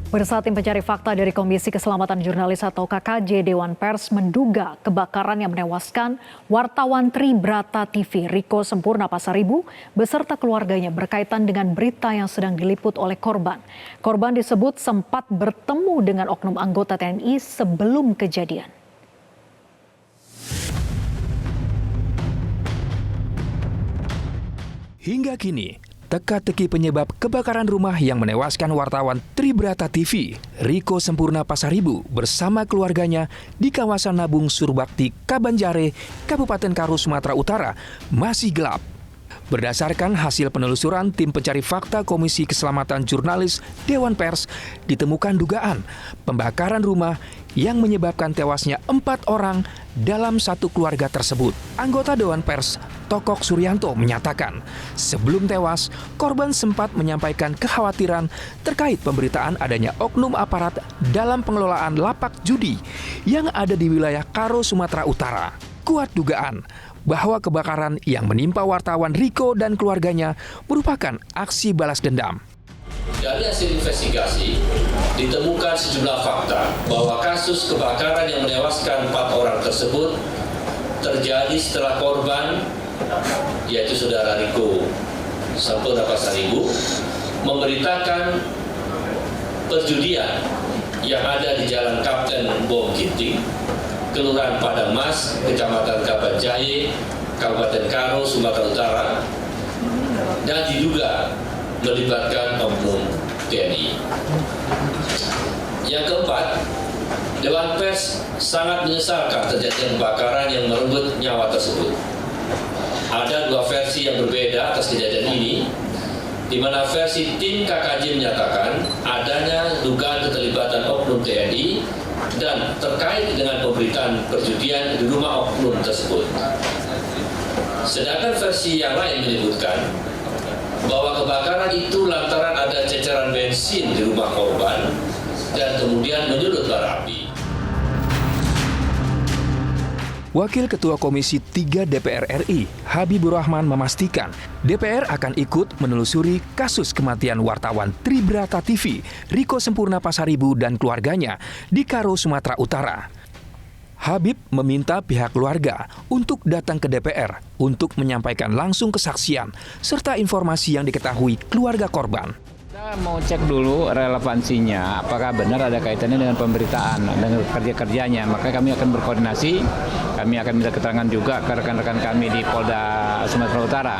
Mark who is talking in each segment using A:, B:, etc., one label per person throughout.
A: Pemirsa, tim pencari fakta dari Komisi Keselamatan Jurnalis atau KKJ Dewan Pers menduga kebakaran yang menewaskan wartawan Tribrata TV Riko Sempurna Pasaribu beserta keluarganya berkaitan dengan berita yang sedang diliput oleh korban. Korban disebut sempat bertemu dengan oknum anggota TNI sebelum kejadian.
B: Hingga kini, teka-teki penyebab kebakaran rumah yang menewaskan wartawan Tribrata TV, Riko Sempurna Pasaribu bersama keluarganya di kawasan Nabung Surbakti, Kabanjare, Kabupaten Karo, Sumatera Utara masih gelap. Berdasarkan hasil penelusuran tim pencari fakta Komisi Keselamatan Jurnalis Dewan Pers, ditemukan dugaan pembakaran rumah yang menyebabkan tewasnya 4 orang dalam satu keluarga tersebut. Anggota Dewan Pers, Tokok Suryanto menyatakan, sebelum tewas, korban sempat menyampaikan kekhawatiran terkait pemberitaan adanya oknum aparat dalam pengelolaan lapak judi yang ada di wilayah Karo, Sumatera Utara. Kuat dugaan bahwa kebakaran yang menimpa wartawan Riko dan keluarganya merupakan aksi balas dendam.
C: Dari hasil investigasi, ditemukan sejumlah fakta bahwa kasus kebakaran yang menewaskan 4 orang tersebut terjadi setelah korban, yaitu saudara Riko Sempurna Pasaribu, memberitakan perjudian yang ada di Jalan Kapten Bom Ginting, Kelurahan Padang Mas, Kecamatan Kabanjare, Kabupaten Karo, Sumatera Utara, dan diduga melibatkan oknum TNI. Yang keempat, Dewan Pers sangat menyesalkan terjadinya kebakaran yang merenggut nyawa tersebut. Ada 2 versi yang berbeda atas kejadian ini, di mana versi tim KKJ menyatakan adanya dugaan keterlibatan oknum TNI dan terkait dengan pemberitaan perjudian di rumah oknum tersebut. Sedangkan versi yang lain menyebutkan bahwa kebakaran itu lantaran ada ceceran bensin di rumah korban dan kemudian menyulut bara api.
B: Wakil Ketua Komisi 3 DPR RI, Habibur Rahman memastikan DPR akan ikut menelusuri kasus kematian wartawan Tribrata TV, Riko Sempurna Pasaribu dan keluarganya di Karo, Sumatera Utara. Habib meminta pihak keluarga untuk datang ke DPR untuk menyampaikan langsung kesaksian serta informasi yang diketahui keluarga korban.
D: Kita mau cek dulu relevansinya, apakah benar ada kaitannya dengan pemberitaan, dengan kerja-kerjanya. Maka kami akan berkoordinasi, kami akan minta keterangan juga ke rekan-rekan kami di Polda Sumatera Utara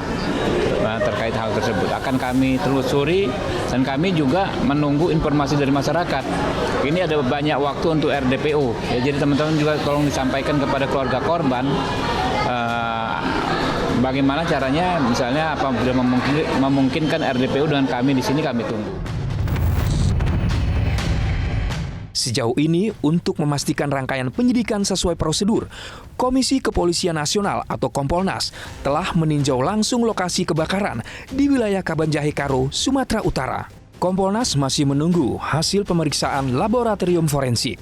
D: terkait hal tersebut. Akan kami telusuri dan kami juga menunggu informasi dari masyarakat. Ini ada banyak waktu untuk RDPO. Ya, jadi teman-teman juga tolong disampaikan kepada keluarga korban bagaimana caranya, misalnya apabila memungkinkan RDPU dengan kami di sini, kami tunggu.
B: Sejauh ini, untuk memastikan rangkaian penyidikan sesuai prosedur, Komisi Kepolisian Nasional atau Kompolnas telah meninjau langsung lokasi kebakaran di wilayah Kabanjare Karo, Sumatera Utara. Kompolnas masih menunggu hasil pemeriksaan laboratorium forensik.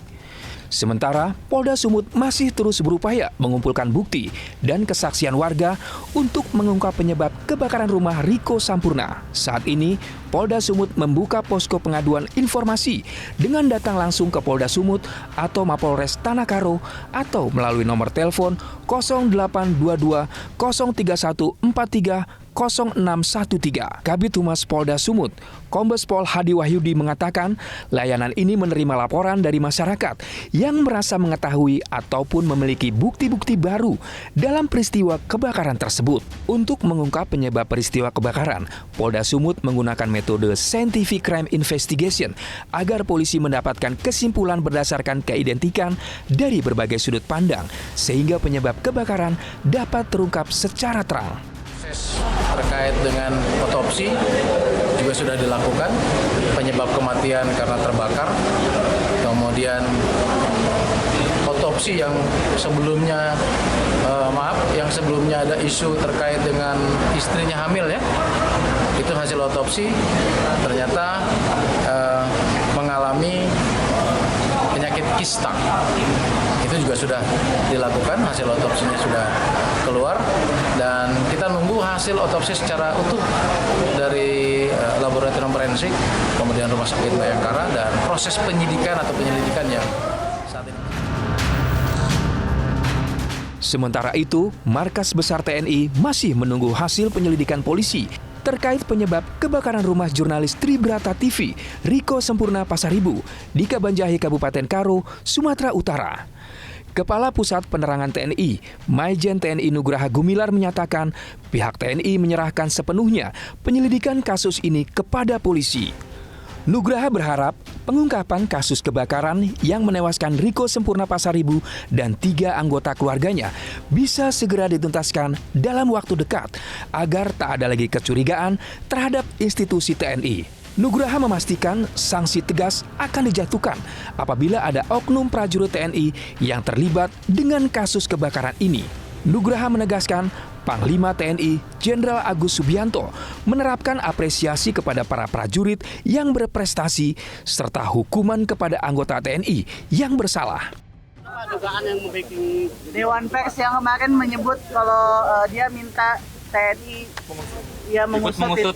B: Sementara, Polda Sumut masih terus berupaya mengumpulkan bukti dan kesaksian warga untuk mengungkap penyebab kebakaran rumah Riko Sempurna. Saat ini, Polda Sumut membuka posko pengaduan informasi dengan datang langsung ke Polda Sumut atau Mapolres Tanah Karo atau melalui nomor telepon 0822 031 43 0613. Kabid Humas Polda Sumut, Kombes Pol Hadi Wahyudi mengatakan layanan ini menerima laporan dari masyarakat yang merasa mengetahui ataupun memiliki bukti-bukti baru dalam peristiwa kebakaran tersebut. Untuk mengungkap penyebab peristiwa kebakaran, Polda Sumut menggunakan metode Scientific Crime Investigation agar polisi mendapatkan kesimpulan berdasarkan keidentikan dari berbagai sudut pandang sehingga penyebab kebakaran dapat terungkap secara terang.
E: Terkait dengan otopsi juga sudah dilakukan, penyebab kematian karena terbakar, kemudian otopsi yang sebelumnya yang sebelumnya ada isu terkait dengan istrinya hamil ya, itu hasil otopsi ternyata mengalami penyakit kista. Itu juga sudah dilakukan, hasil otopsinya sudah keluar dan kita nunggu hasil otopsi secara utuh dari laboratorium forensik. forensik, kemudian Rumah Sakit Bayangkara, dan proses penyidikan atau penyelidikan yang saat ini.
B: Sementara itu, Markas Besar TNI masih menunggu hasil penyelidikan polisi terkait penyebab kebakaran rumah jurnalis Tribrata TV, Riko Sempurna Pasaribu, di Kabanjahe, Kabupaten Karo, Sumatera Utara. Kepala Pusat Penerangan TNI, Maijen TNI Nugraha Gumilar menyatakan pihak TNI menyerahkan sepenuhnya penyelidikan kasus ini kepada polisi. Nugraha berharap pengungkapan kasus kebakaran yang menewaskan Riko Sempurna Pasaribu dan 3 anggota keluarganya bisa segera dituntaskan dalam waktu dekat agar tak ada lagi kecurigaan terhadap institusi TNI. Nugraha memastikan sanksi tegas akan dijatuhkan apabila ada oknum prajurit TNI yang terlibat dengan kasus kebakaran ini. Nugraha menegaskan Panglima TNI Jenderal Agus Subianto menerapkan apresiasi kepada para prajurit yang berprestasi serta hukuman kepada anggota TNI yang bersalah.
F: Dugaan yang Dewan Pers yang kemarin menyebut kalau dia minta TNI ya mengusut.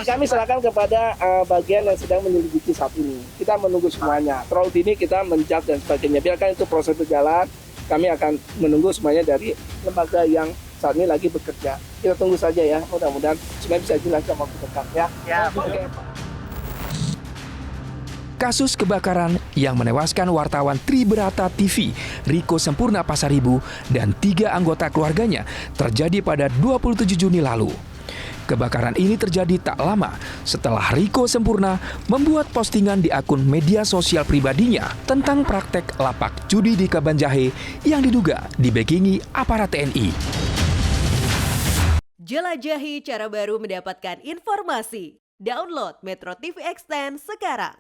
G: Kami serahkan kepada bagian yang sedang menyelidiki saat ini. Kita menunggu semuanya. Terlalu dini kita menjudge dan sebagainya. Biarkan itu proses berjalan. Kami akan menunggu semuanya dari lembaga yang saat ini lagi bekerja. Kita tunggu saja ya, mudah-mudahan supaya bisa jelas sama dekat ya.
F: Oke.
B: Kasus kebakaran yang menewaskan wartawan Tribrata TV, Riko Sempurna Pasaribu, dan 3 anggota keluarganya terjadi pada 27 Juni lalu. Kebakaran ini terjadi tak lama setelah Riko Sempurna membuat postingan di akun media sosial pribadinya tentang praktek lapak judi di Kabanjahe yang diduga dibekingi aparat TNI.
H: Jelajahi cara baru mendapatkan informasi. Download Metro TV Extend sekarang.